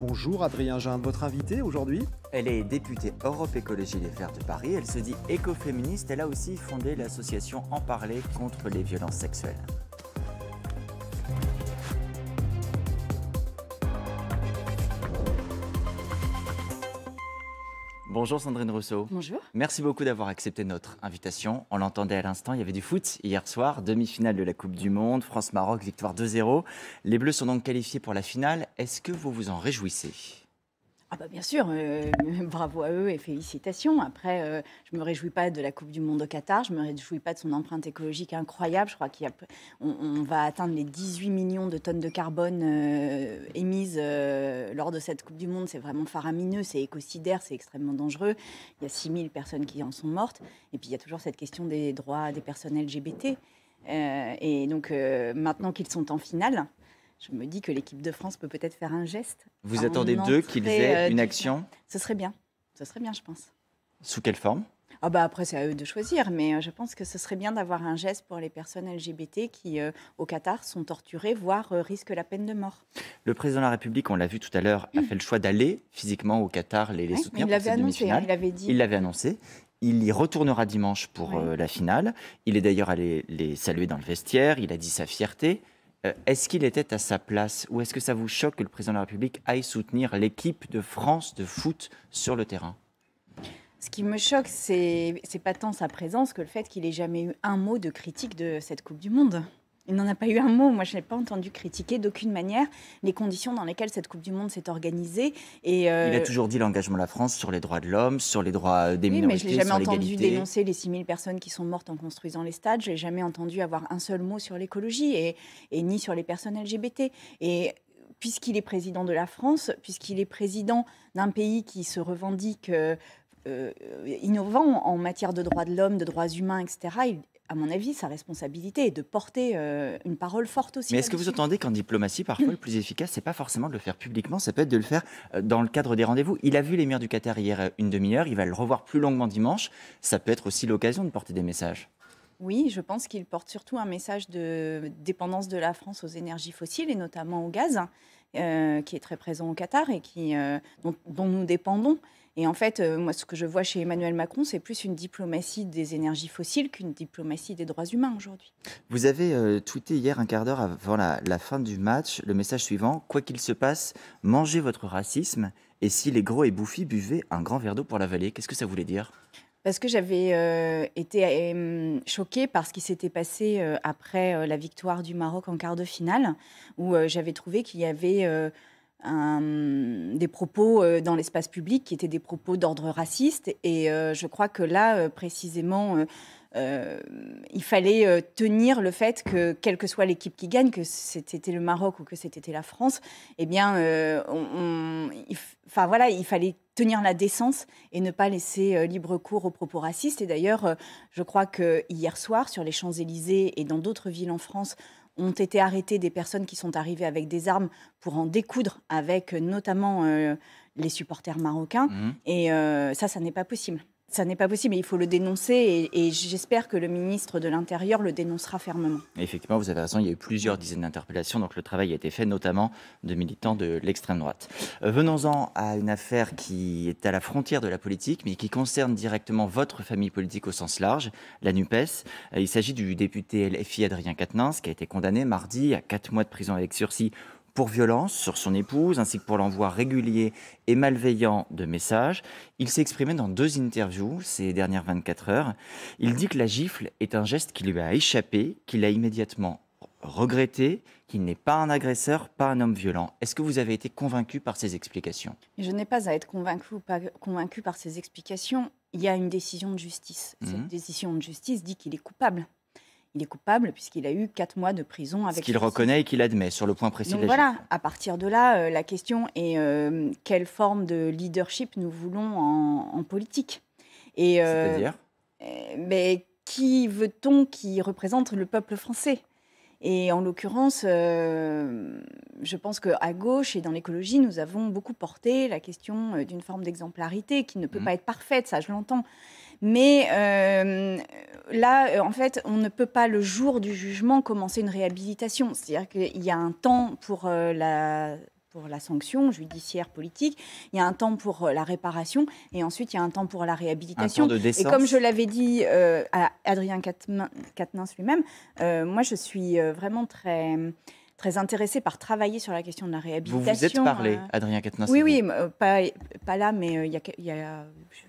Bonjour Adrien Jean, votre invitée aujourd'hui? Elle est députée Europe Écologie Les Verts de Paris. Elle se dit écoféministe. Elle a aussi fondé l'association En Parler contre les violences sexuelles. Bonjour Sandrine Rousseau. Bonjour. Merci beaucoup d'avoir accepté notre invitation. On l'entendait à l'instant, il y avait du foot hier soir, demi-finale de la Coupe du Monde, France-Maroc, victoire 2-0. Les Bleus sont donc qualifiés pour la finale. Est-ce que vous vous en réjouissez ? Ah bah bien sûr, bravo à eux et félicitations. Après, je ne me réjouis pas de la Coupe du Monde au Qatar, je ne me réjouis pas de son empreinte écologique incroyable. Je crois qu'on va atteindre les 18 millions de tonnes de carbone émises lors de cette Coupe du Monde. C'est vraiment faramineux, c'est écocidaire, c'est extrêmement dangereux. Il y a 6000 personnes qui en sont mortes. Et puis il y a toujours cette question des droits des personnes LGBT. Et donc maintenant qu'ils sont en finale, je me dis que l'équipe de France peut peut-être faire un geste. Vous attendez d'eux qu'ils aient une action ? Ce serait bien, je pense. Sous quelle forme ? Ah bah après, c'est à eux de choisir, mais je pense que ce serait bien d'avoir un geste pour les personnes LGBT qui, au Qatar, sont torturées, voire risquent la peine de mort. Le président de la République, on l'a vu tout à l'heure, a fait le choix d'aller physiquement au Qatar les soutenir pour cette demi-finale. Il l'avait dit. Il l'avait annoncé. Il y retournera dimanche pour la finale. Il est d'ailleurs allé les saluer dans le vestiaire. Il a dit sa fierté. Est-ce qu'il était à sa place ou est-ce que ça vous choque que le président de la République aille soutenir l'équipe de France de foot sur le terrain ? Ce qui me choque, c'est pas tant sa présence que le fait qu'il ait jamais eu un mot de critique de cette Coupe du Monde. Il n'en a pas eu un mot. Moi, je n'ai pas entendu critiquer d'aucune manière les conditions dans lesquelles cette Coupe du Monde s'est organisée. Et il a toujours dit l'engagement de la France sur les droits de l'homme, sur les droits des minorités, mais je n'ai jamais sur entendu l'égalité. dénoncer les 6000 personnes qui sont mortes en construisant les stades. Je n'ai jamais entendu avoir un seul mot sur l'écologie et ni sur les personnes LGBT. Et puisqu'il est président de la France, puisqu'il est président d'un pays qui se revendique innovant en matière de droits de l'homme, de droits humains, etc., à mon avis, sa responsabilité est de porter une parole forte aussi. Mais est-ce que vous entendez qu'en diplomatie, parfois, le plus efficace, c'est pas forcément de le faire publiquement, ça peut être de le faire dans le cadre des rendez-vous. Il a vu l'émir du Qatar hier une demi-heure, il va le revoir plus longuement dimanche. Ça peut être aussi l'occasion de porter des messages. Oui, je pense qu'il porte surtout un message de dépendance de la France aux énergies fossiles et notamment au gaz, qui est très présent au Qatar et dont nous dépendons. Et en fait, moi, ce que je vois chez Emmanuel Macron, c'est plus une diplomatie des énergies fossiles qu'une diplomatie des droits humains aujourd'hui. Vous avez tweeté hier un quart d'heure avant la fin du match le message suivant: quoi qu'il se passe, mangez votre racisme et si les gros et bouffis buvaient un grand verre d'eau pour l'avaler. Qu'est-ce que ça voulait dire ? Parce que j'avais été choquée par ce qui s'était passé après la victoire du Maroc en quart de finale, où j'avais trouvé qu'il y avait des propos dans l'espace public qui étaient des propos d'ordre raciste. Et je crois que là, précisément, il fallait tenir le fait que, quelle que soit l'équipe qui gagne, que c'était le Maroc ou que c'était la France, eh bien, il fallait tenir la décence et ne pas laisser libre cours aux propos racistes. Et d'ailleurs, je crois que hier soir, sur les Champs-Élysées et dans d'autres villes en France, ont été arrêtées des personnes qui sont arrivées avec des armes pour en découdre avec notamment les supporters marocains. Et ça n'est pas possible. Ça n'est pas possible, il faut le dénoncer et j'espère que le ministre de l'Intérieur le dénoncera fermement. Effectivement, vous avez raison, il y a eu plusieurs dizaines d'interpellations, donc le travail a été fait, notamment de militants de l'extrême droite. Venons-en à une affaire qui est à la frontière de la politique, mais qui concerne directement votre famille politique au sens large, la NUPES. Il s'agit du député LFI Adrien Quatennens, qui a été condamné mardi à 4 mois de prison avec sursis pour violence sur son épouse, ainsi que pour l'envoi régulier et malveillant de messages. Il s'est exprimé dans 2 interviews ces dernières 24 heures. Il dit que la gifle est un geste qui lui a échappé, qu'il a immédiatement regretté, qu'il n'est pas un agresseur, pas un homme violent. Est-ce que vous avez été convaincu par ces explications ? Je n'ai pas à être convaincu par ces explications. Il y a une décision de justice. Cette décision de justice dit qu'il est coupable. Il est coupable puisqu'il a eu 4 mois de prison avec... Ce qu'il reconnaît et qu'il admet sur le point précis Donc de la voilà, gifle. à partir de là, la question est quelle forme de leadership nous voulons en politique. C'est-à-dire mais qui veut-on qui représente le peuple français ? Et en l'occurrence, je pense qu'à gauche et dans l'écologie, nous avons beaucoup porté la question d'une forme d'exemplarité qui ne peut pas être parfaite, ça je l'entends. Mais là, en fait, on ne peut pas, le jour du jugement, commencer une réhabilitation. C'est-à-dire qu'il y a un temps pour pour la sanction judiciaire, politique, il y a un temps pour la réparation, et ensuite il y a un temps pour la réhabilitation. Un temps de décence. Et comme je l'avais dit à Adrien Quatennens lui-même, moi je suis vraiment très intéressée par travailler sur la question de la réhabilitation. Vous vous êtes parlé, Adrien Quatennens. Oui, pas là, mais il y a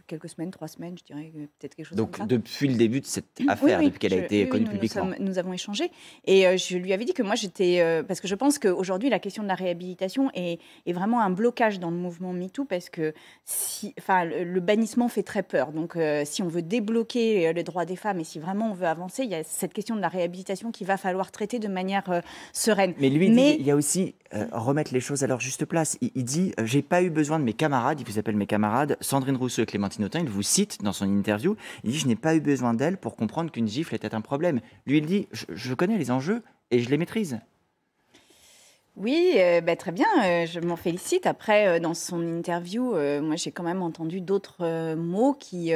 quelques semaines, 3 semaines, je dirais, peut-être quelque chose comme ça. Donc, depuis le début de cette affaire, depuis qu'elle a été connue publiquement. Nous avons échangé. Et je lui avais dit que moi, j'étais... parce que je pense qu'aujourd'hui, la question de la réhabilitation est vraiment un blocage dans le mouvement MeToo, parce que le bannissement fait très peur. Donc, si on veut débloquer les droits des femmes et si vraiment on veut avancer, il y a cette question de la réhabilitation qu'il va falloir traiter de manière sereine. Mais lui, il y a aussi remettre les choses à leur juste place. Il dit, j'ai pas eu besoin de mes camarades, il vous appelle mes camarades, Sandrine Rousseau et Clémentine Autain, il vous cite dans son interview, il dit, je n'ai pas eu besoin d'elles pour comprendre qu'une gifle était un problème. Lui, il dit, je connais les enjeux et je les maîtrise. Oui, très bien, je m'en félicite. Après, dans son interview, moi j'ai quand même entendu d'autres mots qui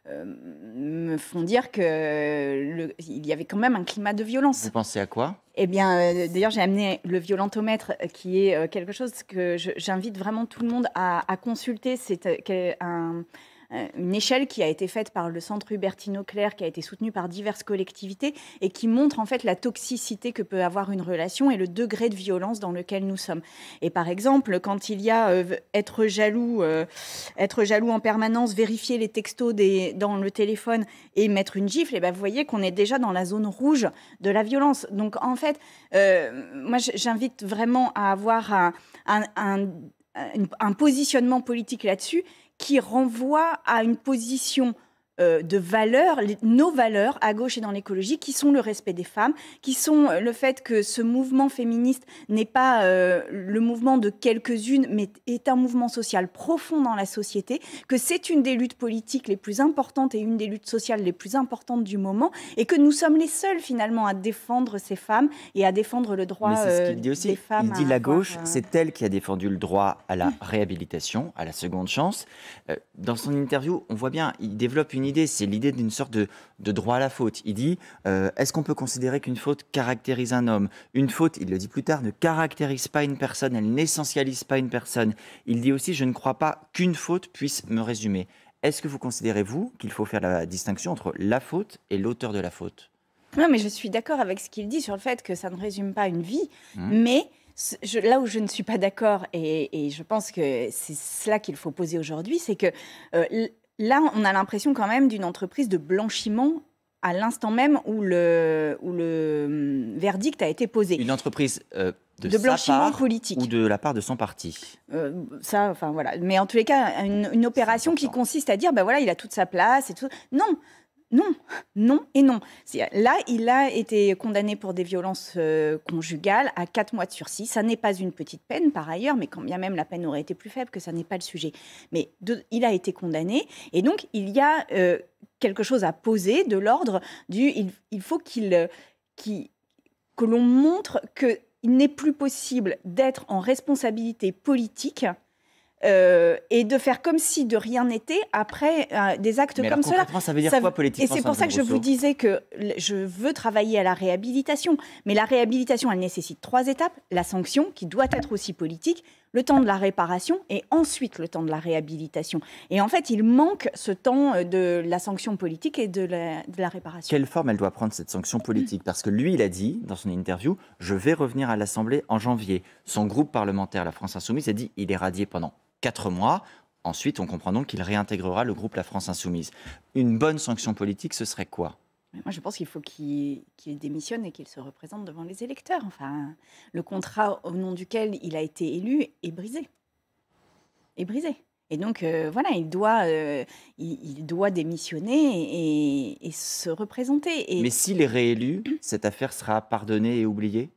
me font dire qu'il y avait quand même un climat de violence. Vous pensez à quoi ? Eh bien, d'ailleurs, j'ai amené le violentomètre, qui est quelque chose que j'invite vraiment tout le monde à consulter. C'est une échelle qui a été faite par le Centre Hubertine Clerc, qui a été soutenue par diverses collectivités et qui montre en fait la toxicité que peut avoir une relation et le degré de violence dans lequel nous sommes. Et par exemple, quand il y a être jaloux en permanence, vérifier les textos dans le téléphone et mettre une gifle, et ben vous voyez qu'on est déjà dans la zone rouge de la violence. Donc en fait, moi j'invite vraiment à avoir un positionnement politique là-dessus qui renvoie à une position de valeurs, nos valeurs à gauche et dans l'écologie, qui sont le respect des femmes, qui sont le fait que ce mouvement féministe n'est pas le mouvement de quelques-unes, mais est un mouvement social profond dans la société, que c'est une des luttes politiques les plus importantes et une des luttes sociales les plus importantes du moment, et que nous sommes les seuls finalement à défendre ces femmes et à défendre le droit des femmes. Il dit la gauche, c'est elle qui a défendu le droit à la réhabilitation, à la seconde chance. Dans son interview, on voit bien, il développe une idée, c'est l'idée d'une sorte de droit à la faute. Il dit, est-ce qu'on peut considérer qu'une faute caractérise un homme ? Une faute, il le dit plus tard, ne caractérise pas une personne, elle n'essentialise pas une personne. Il dit aussi, je ne crois pas qu'une faute puisse me résumer. Est-ce que vous considérez, vous, qu'il faut faire la distinction entre la faute et l'auteur de la faute ? Non, mais je suis d'accord avec ce qu'il dit sur le fait que ça ne résume pas une vie, mais... là où je ne suis pas d'accord, et je pense que c'est cela qu'il faut poser aujourd'hui, c'est que là, on a l'impression quand même d'une entreprise de blanchiment à l'instant même où le verdict a été posé. Une entreprise de blanchiment politique. Ou de la part de son parti. Voilà. Mais en tous les cas, une opération qui consiste à dire, ben voilà, il a toute sa place et tout. Non et non. Là, il a été condamné pour des violences conjugales à 4 mois de sursis. Ça n'est pas une petite peine, par ailleurs, mais quand bien même la peine aurait été plus faible, que ça n'est pas le sujet. Mais il a été condamné, et donc il y a quelque chose à poser de l'ordre du... Il faut que l'on montre qu'il n'est plus possible d'être en responsabilité politique et de faire comme si de rien n'était après des actes comme cela. Ça veut dire quoi politiquement ? Et c'est pour ça que je vous disais que je veux travailler à la réhabilitation. Mais la réhabilitation, elle nécessite 3 étapes. La sanction, qui doit être aussi politique, le temps de la réparation et ensuite le temps de la réhabilitation. Et en fait, il manque ce temps de la sanction politique et de la réparation. Quelle forme elle doit prendre, cette sanction politique ? Parce que lui, il a dit, dans son interview, « Je vais revenir à l'Assemblée en janvier ». Son groupe parlementaire, la France Insoumise, a dit « Il est radié pendant 4 mois ». Ensuite, on comprend donc qu'il réintégrera le groupe La France Insoumise. Une bonne sanction politique, ce serait quoi ? Moi, je pense qu'il faut qu'il démissionne et qu'il se représente devant les électeurs. Enfin, le contrat au nom duquel il a été élu est brisé. Et donc, voilà, il doit démissionner et se représenter. Mais s'il est réélu, cette affaire sera pardonnée et oubliée ?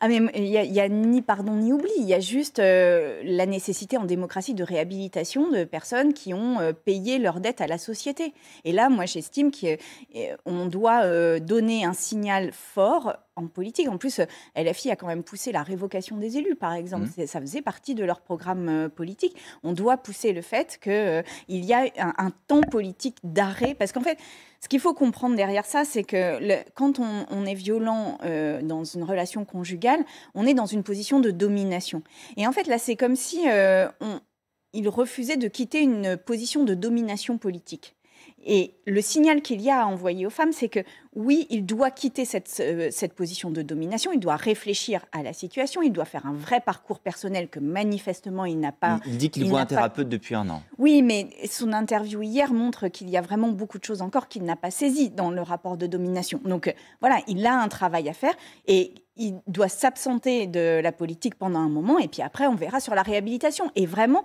Ah, mais il y a ni pardon ni oubli. Il y a juste la nécessité en démocratie de réhabilitation de personnes qui ont payé leurs dettes à la société. Et là, moi, j'estime qu'on doit donner un signal fort en politique. En plus, LFI a quand même poussé la révocation des élus, par exemple. Ça faisait partie de leur programme politique. On doit pousser le fait qu'il y a un temps politique d'arrêt. Parce qu'en fait, ce qu'il faut comprendre derrière ça, c'est que quand on est violent dans une relation conjugale, conjugale, on est dans une position de domination. Et en fait, là, c'est comme si il refusait de quitter une position de domination politique. Et le signal qu'il y a à envoyer aux femmes, c'est que oui, il doit quitter cette position de domination, il doit réfléchir à la situation, il doit faire un vrai parcours personnel que manifestement il n'a pas. Il dit qu'il voit un thérapeute depuis un an. Oui, mais son interview hier montre qu'il y a vraiment beaucoup de choses encore qu'il n'a pas saisies dans le rapport de domination. Donc voilà, il a un travail à faire et il doit s'absenter de la politique pendant un moment et puis après on verra sur la réhabilitation. Et vraiment,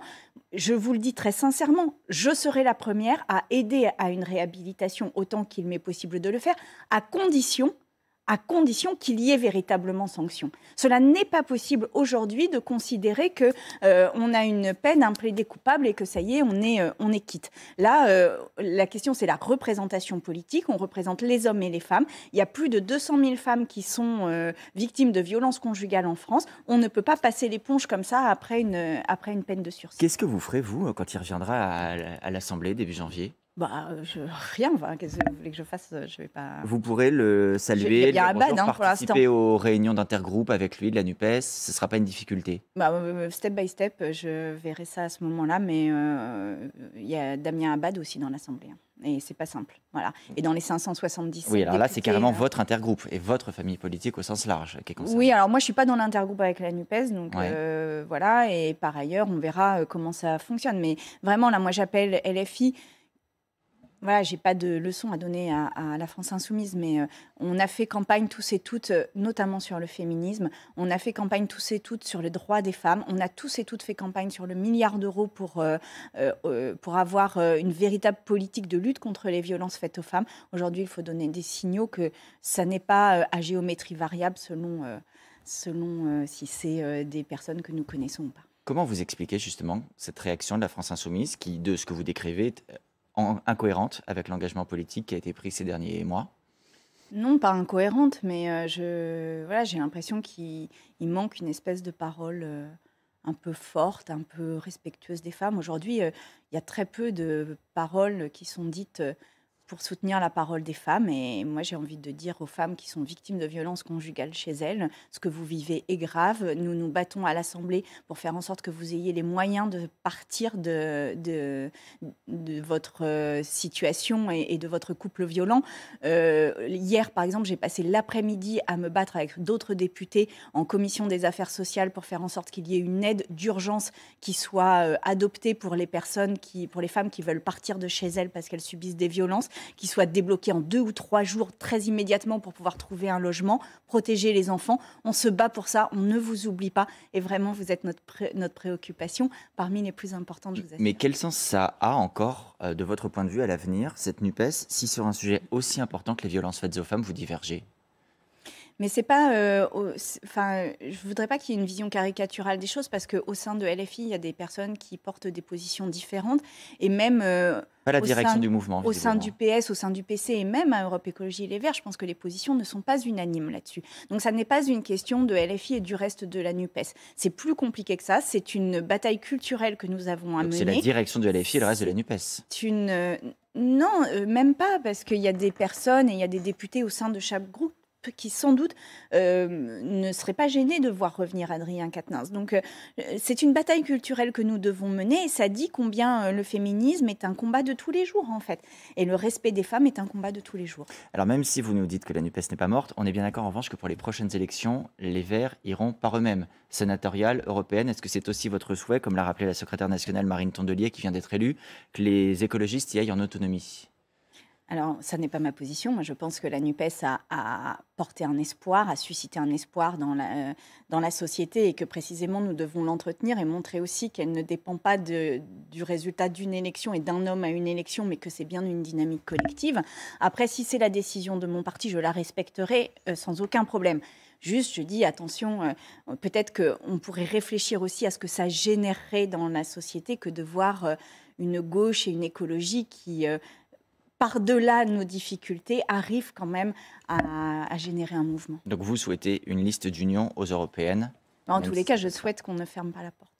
je vous le dis très sincèrement, je serai la première à aider à une réhabilitation autant qu'il m'est possible de le faire, à condition qu'il y ait véritablement sanction. Cela n'est pas possible aujourd'hui de considérer que on a une peine, un plaidé coupable et que ça y est, on est quitte. Là, la question, c'est la représentation politique. On représente les hommes et les femmes. Il y a plus de 200 000 femmes qui sont victimes de violences conjugales en France. On ne peut pas passer l'éponge comme ça après une peine de sursis. Qu'est-ce que vous ferez, vous, quand il reviendra à l'Assemblée début janvier ? Rien. Enfin, qu'est-ce que vous voulez que je fasse? Je vais pas. Vous pourrez le saluer, participer aux réunions d'intergroupe avec lui, de la NUPES. Ce ne sera pas une difficulté. Step by step, je verrai ça à ce moment-là. Mais il y a Damien Abad aussi dans l'Assemblée. Et c'est pas simple. Voilà. Et dans les 577 Oui, alors là, députés, c'est carrément votre intergroupe et votre famille politique au sens large qui est concernée. Oui, alors moi, je suis pas dans l'intergroupe avec la NUPES, donc voilà. Et par ailleurs, on verra comment ça fonctionne. Mais vraiment, là, moi, j'appelle LFI. Voilà, j'ai pas de leçon à donner à la France insoumise, mais on a fait campagne tous et toutes, notamment sur le féminisme. On a fait campagne tous et toutes sur les droits des femmes. On a tous et toutes fait campagne sur le milliard d'euros pour avoir une véritable politique de lutte contre les violences faites aux femmes. Aujourd'hui, il faut donner des signaux que ça n'est pas à géométrie variable selon si c'est des personnes que nous connaissons ou pas. Comment vous expliquez justement cette réaction de la France insoumise qui, de ce que vous décrivez, est incohérente avec l'engagement politique qui a été pris ces derniers mois? Non, pas incohérente, mais j'ai l'impression qu'il manque une espèce de parole un peu forte, un peu respectueuse des femmes. Aujourd'hui, il y a très peu de paroles qui sont dites pour soutenir la parole des femmes. Et moi, j'ai envie de dire aux femmes qui sont victimes de violences conjugales chez elles, ce que vous vivez est grave. Nous nous battons à l'Assemblée pour faire en sorte que vous ayez les moyens de partir de votre situation et de votre couple violent. Hier, par exemple, j'ai passé l'après-midi à me battre avec d'autres députés en commission des affaires sociales pour faire en sorte qu'il y ait une aide d'urgence qui soit adoptée pour les femmes qui veulent partir de chez elles parce qu'elles subissent des violences, qui soit débloquée en 2 ou 3 jours très immédiatement pour pouvoir trouver un logement, protéger les enfants. On se bat pour ça, on ne vous oublie pas et vraiment vous êtes notre préoccupation parmi les plus importantes. Je vous assure. Mais quel sens ça a encore de votre point de vue à l'avenir, cette NUPES, si sur un sujet aussi important que les violences faites aux femmes, vous divergez? Mais c'est pas. Je voudrais pas qu'il y ait une vision caricaturale des choses parce qu'au sein de LFI, il y a des personnes qui portent des positions différentes et même. Pas la direction du mouvement. Au sein du PS, au sein du PC et même à Europe Écologie Les Verts, je pense que les positions ne sont pas unanimes là-dessus. Donc ça n'est pas une question de LFI et du reste de la NUPES. C'est plus compliqué que ça. C'est une bataille culturelle que nous avons à mener. C'est la direction de LFI et le reste de la NUPES. Non, même pas, parce qu'il y a des personnes et il y a des députés au sein de chaque groupe qui sans doute ne seraient pas gênés de voir revenir Adrien Quatennens. Donc c'est une bataille culturelle que nous devons mener et ça dit combien le féminisme est un combat de tous les jours en fait. Et le respect des femmes est un combat de tous les jours. Alors même si vous nous dites que la NUPES n'est pas morte, on est bien d'accord en revanche que pour les prochaines élections, les Verts iront par eux-mêmes. Sénatoriales, européennes, est-ce que c'est aussi votre souhait, comme l'a rappelé la secrétaire nationale Marine Tondelier qui vient d'être élue, que les écologistes y aillent en autonomie ? Alors, ça n'est pas ma position. Moi, je pense que la NUPES a porté un espoir, a suscité un espoir dans la société et que précisément nous devons l'entretenir et montrer aussi qu'elle ne dépend pas du résultat d'une élection et d'un homme à une élection, mais que c'est bien une dynamique collective. Après, si c'est la décision de mon parti, je la respecterai sans aucun problème. Juste, je dis, attention, peut-être qu'on pourrait réfléchir aussi à ce que ça générerait dans la société que de voir une gauche et une écologie qui... par-delà nos difficultés, arrive quand même à générer un mouvement. Donc vous souhaitez une liste d'union aux européennes? En tous les cas, je souhaite qu'on ne ferme pas la porte.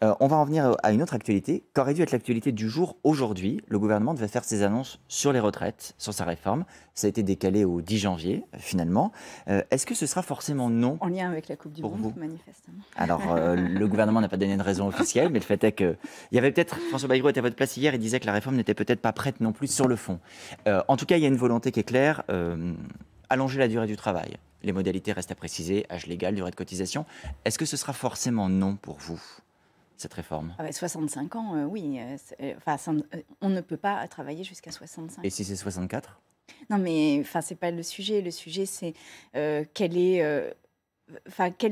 On va en venir à une autre actualité, qu'aurait dû être l'actualité du jour aujourd'hui. Le gouvernement devait faire ses annonces sur les retraites, sur sa réforme. Ça a été décalé au 10 janvier, finalement. Est-ce que ce sera forcément non En lien avec la Coupe du pour Monde, vous? manifestement. Alors, le gouvernement n'a pas donné de raison officielle, mais le fait est que... Il y avait peut-être... François Bayrou était à votre place hier, il disait que la réforme n'était peut-être pas prête non plus sur le fond. En tout cas, il y a une volonté qui est claire, allonger la durée du travail. Les modalités restent à préciser, âge légal, durée de cotisation. Est-ce que ce sera forcément non pour vous, cette réforme? 65 ans, oui. On ne peut pas travailler jusqu'à 65 ans. Et si c'est 64? Non, mais c'est pas le sujet. Le sujet, c'est quelle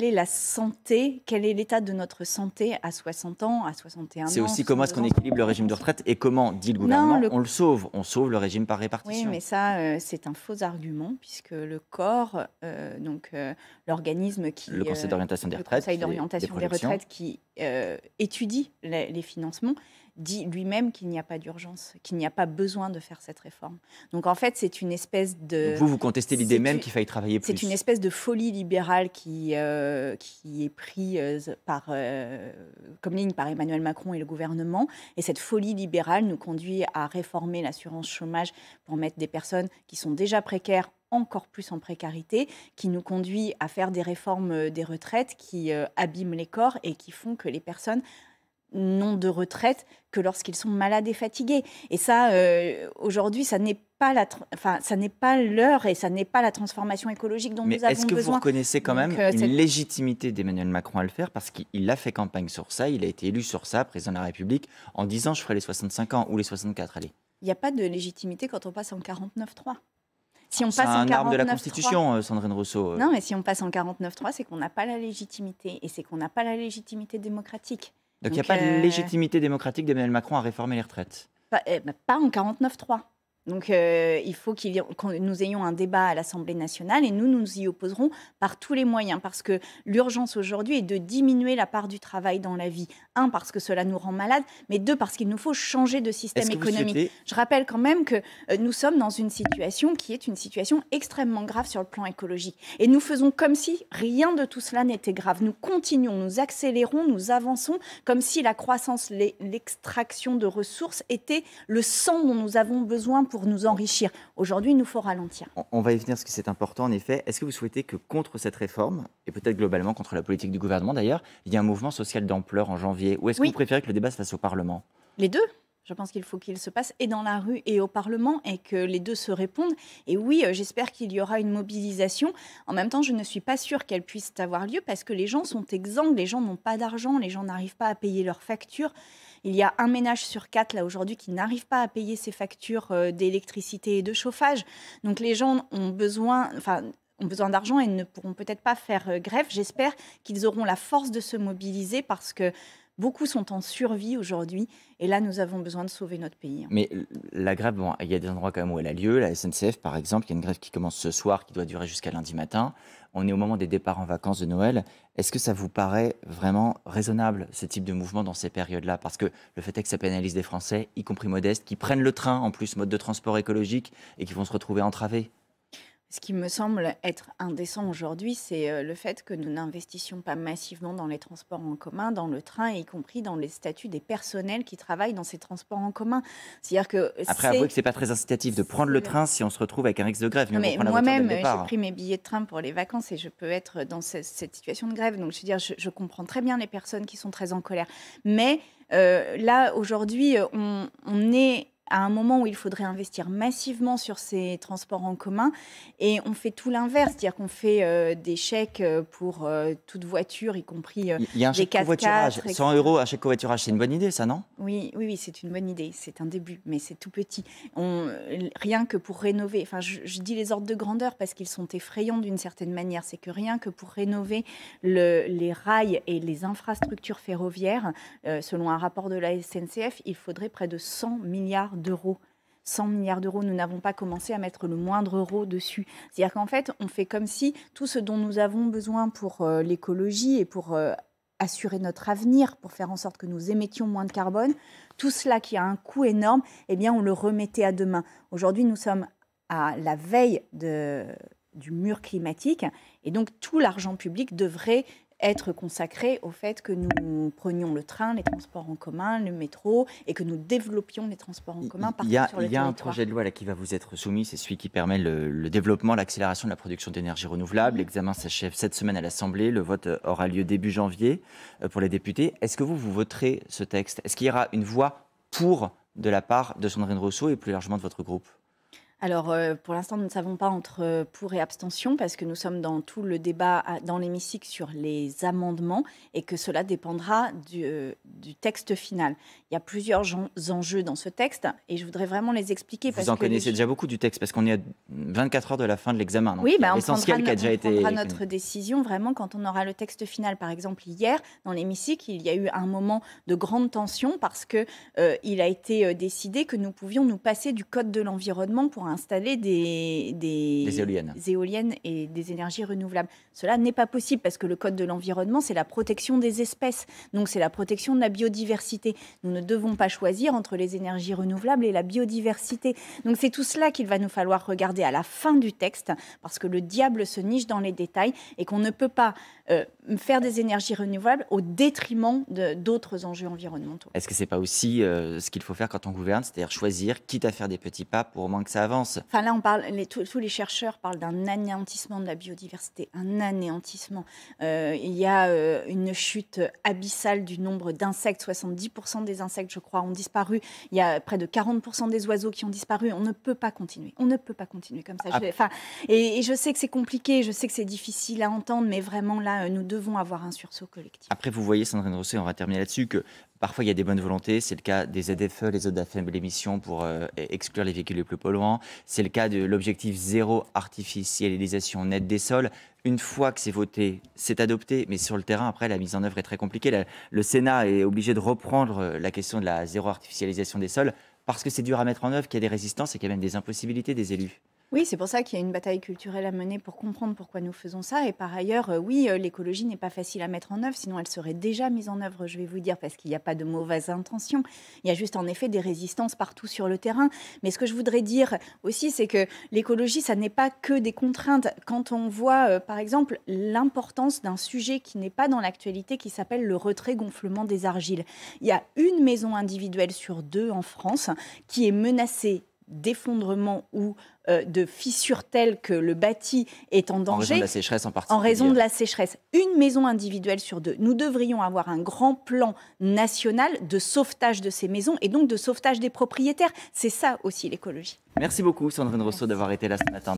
est la santé, quel est l'état de notre santé à 60 ans, à 61 ans. C'est aussi comment est-ce qu'on 62 ans. équilibre le régime de retraite et comment, dit le gouvernement, on le sauve. On sauve le régime par Oui, répartition. mais ça, c'est un faux argument, puisque le corps, l'organisme qui... Le Conseil d'orientation des retraites. Le Conseil d'orientation des projections. retraites qui étudie les financements, dit lui-même qu'il n'y a pas d'urgence, qu'il n'y a pas besoin de faire cette réforme. Donc en fait, c'est une espèce de... Donc vous contestez l'idée c'est même une- qu'il faille travailler plus. C'est une espèce de folie libérale qui est prise comme ligne par Emmanuel Macron et le gouvernement. Et cette folie libérale nous conduit à réformer l'assurance chômage pour mettre des personnes qui sont déjà précaires encore plus en précarité, qui nous conduit à faire des réformes des retraites qui abîment les corps et qui font que les personnes n'ont de retraite que lorsqu'ils sont malades et fatigués. Et ça, aujourd'hui, ça n'est pas l'heure et ça n'est pas la transformation écologique dont Mais nous avons est-ce que besoin. vous reconnaissez quand Donc, même une cette- légitimité d'Emmanuel Macron à le faire parce qu'il a fait campagne sur ça, il a été élu sur ça, président de la République, en disant je ferai les 65 ans ou les 64, allez. Il n'y a pas de légitimité quand on passe en 49.3. Si on C'est passe en un arbre de la 49.3 Constitution, Sandrine Rousseau. Non, mais si on passe en 49.3, c'est qu'on n'a pas la légitimité. Et c'est qu'on n'a pas la légitimité démocratique. Donc il n'y a Donc, pas de légitimité démocratique d'Emmanuel Macron à réformer les retraites. Pas en 49.3. Donc, il faut que nous ayons un débat à l'Assemblée nationale et nous nous y opposerons par tous les moyens parce que l'urgence aujourd'hui est de diminuer la part du travail dans la vie. Un, parce que cela nous rend malades, mais deux, parce qu'il nous faut changer de système Est-ce que vous économique. souhaitez... Je rappelle quand même que nous sommes dans une situation qui est une situation extrêmement grave sur le plan écologique. Et nous faisons comme si rien de tout cela n'était grave. Nous continuons, nous accélérons, nous avançons comme si la croissance, l'extraction de ressources était le sang dont nous avons besoin pour nous enrichir. Aujourd'hui, il nous faut ralentir. On va y venir parce que c'est important en effet. Est-ce que vous souhaitez que contre cette réforme, et peut-être globalement contre la politique du gouvernement d'ailleurs, il y ait un mouvement social d'ampleur en janvier? Ou est-ce que Oui. vous préférez que le débat se fasse au Parlement? Les deux. Je pense qu'il faut qu'il se passe et dans la rue et au Parlement et que les deux se répondent. Et oui, j'espère qu'il y aura une mobilisation. En même temps, je ne suis pas sûre qu'elle puisse avoir lieu parce que les gens sont exsangues, les gens n'ont pas d'argent, les gens n'arrivent pas à payer leurs factures. Il y a un ménage sur 4 là aujourd'hui qui n'arrive pas à payer ses factures d'électricité et de chauffage. Donc les gens ont besoin d'argent et ne pourront peut-être pas faire grève. J'espère qu'ils auront la force de se mobiliser parce que beaucoup sont en survie aujourd'hui et là, nous avons besoin de sauver notre pays. Mais la grève, bon, il y a des endroits quand même où elle a lieu. La SNCF, par exemple, il y a une grève qui commence ce soir, qui doit durer jusqu'à lundi matin. On est au moment des départs en vacances de Noël. Est-ce que ça vous paraît vraiment raisonnable, ce type de mouvement dans ces périodes-là? Parce que le fait est que ça pénalise des Français, y compris modestes, qui prennent le train, en plus, mode de transport écologique, et qui vont se retrouver entravés. Ce qui me semble être indécent aujourd'hui, c'est le fait que nous n'investissions pas massivement dans les transports en commun, dans le train, y compris dans les statuts des personnels qui travaillent dans ces transports en commun. C'est-à-dire que Après, avouez que c'est pas très incitatif de prendre le train si on se retrouve avec un risque de grève. Non, Mieux vaut mais prendre la voiture dès moi-même, le départ. j'ai pris mes billets de train pour les vacances et je peux être dans cette situation de grève. Donc, je veux dire, je comprends très bien les personnes qui sont très en colère. Mais là, aujourd'hui, on est à un moment où il faudrait investir massivement sur ces transports en commun et on fait tout l'inverse, c'est-à-dire qu'on fait des chèques pour toute voiture, y compris Il y a un des chèque 4x4, covoiturage. 100 etc. €, un chèque covoiturage, c'est une bonne idée, ça, non? Oui, c'est une bonne idée. C'est un début, mais c'est tout petit. Rien que pour rénover, enfin, je dis les ordres de grandeur parce qu'ils sont effrayants d'une certaine manière. C'est que rien que pour rénover les rails et les infrastructures ferroviaires, selon un rapport de la SNCF, il faudrait près de 100 milliards d'euros. 100 milliards d'euros, nous n'avons pas commencé à mettre le moindre euro dessus. C'est-à-dire qu'en fait, on fait comme si tout ce dont nous avons besoin pour l'écologie et pour assurer notre avenir, pour faire en sorte que nous émettions moins de carbone, tout cela qui a un coût énorme, eh bien, on le remettait à demain. Aujourd'hui, nous sommes à la veille du mur climatique et donc tout l'argent public devrait être consacré au fait que nous prenions le train, les transports en commun, le métro, et que nous développions les transports en commun partout sur le Il y a un territoire. projet de loi là, qui va vous être soumis, c'est celui qui permet le développement, l'accélération de la production d'énergie renouvelable. L'examen s'achève cette semaine à l'Assemblée, le vote aura lieu début janvier pour les députés. Est-ce que vous voterez ce texte? Est-ce qu'il y aura une voix pour de la part de Sandrine Rousseau et plus largement de votre groupe? Alors, pour l'instant, nous ne savons pas entre pour et abstention parce que nous sommes dans tout le débat dans l'hémicycle sur les amendements et que cela dépendra du texte final. Il y a plusieurs enjeux dans ce texte et je voudrais vraiment les expliquer. Vous en connaissez déjà beaucoup du texte parce qu'on est à 24 heures de la fin de l'examen. Oui, on prendra notre décision vraiment quand on aura le texte final. Par exemple, hier, dans l'hémicycle, il y a eu un moment de grande tension parce qu'il a été décidé que nous pouvions nous passer du Code de l'environnement pour installer des éoliennes et des énergies renouvelables. Cela n'est pas possible parce que le Code de l'environnement, c'est la protection des espèces. Donc, c'est la protection de la biodiversité. Nous ne devons pas choisir entre les énergies renouvelables et la biodiversité. Donc, c'est tout cela qu'il va nous falloir regarder à la fin du texte parce que le diable se niche dans les détails et qu'on ne peut pas faire des énergies renouvelables au détriment d'autres enjeux environnementaux. Est-ce que ce n'est pas aussi ce qu'il faut faire quand on gouverne, c'est-à-dire choisir, quitte à faire des petits pas pour au moins que ça avance? Enfin là, tous les chercheurs parlent d'un anéantissement de la biodiversité, un anéantissement. Il y a une chute abyssale du nombre d'insectes, 70% des insectes, je crois, ont disparu. Il y a près de 40% des oiseaux qui ont disparu. On ne peut pas continuer. On ne peut pas continuer comme ça. Et je sais que c'est compliqué, je sais que c'est difficile à entendre, mais vraiment là, nous devons avoir un sursaut collectif. Après, vous voyez, Sandrine Rousseau, on va terminer là-dessus, que parfois il y a des bonnes volontés. C'est le cas des ZFE, les zones à faible émission pour exclure les véhicules les plus polluants. C'est le cas de l'objectif zéro artificialisation nette des sols. Une fois que c'est voté, c'est adopté, mais sur le terrain, après, la mise en œuvre est très compliquée. Le Sénat est obligé de reprendre la question de la zéro artificialisation des sols parce que c'est dur à mettre en œuvre, qu'il y a des résistances et qu'il y a même des impossibilités des élus. Oui, c'est pour ça qu'il y a une bataille culturelle à mener pour comprendre pourquoi nous faisons ça. Et par ailleurs, oui, l'écologie n'est pas facile à mettre en œuvre, sinon elle serait déjà mise en œuvre, je vais vous dire, parce qu'il n'y a pas de mauvaises intentions. Il y a juste en effet des résistances partout sur le terrain. Mais ce que je voudrais dire aussi, c'est que l'écologie, ça n'est pas que des contraintes. Quand on voit, par exemple, l'importance d'un sujet qui n'est pas dans l'actualité, qui s'appelle le retrait-gonflement des argiles. Il y a une maison individuelle sur 2 en France qui est menacée d'effondrement ou de fissures telles que le bâti est en danger. En raison de la sécheresse en particulier. En raison de la sécheresse. Une maison individuelle sur 2. Nous devrions avoir un grand plan national de sauvetage de ces maisons et donc de sauvetage des propriétaires. C'est ça aussi l'écologie. Merci beaucoup Sandrine Rousseau d'avoir été là ce matin.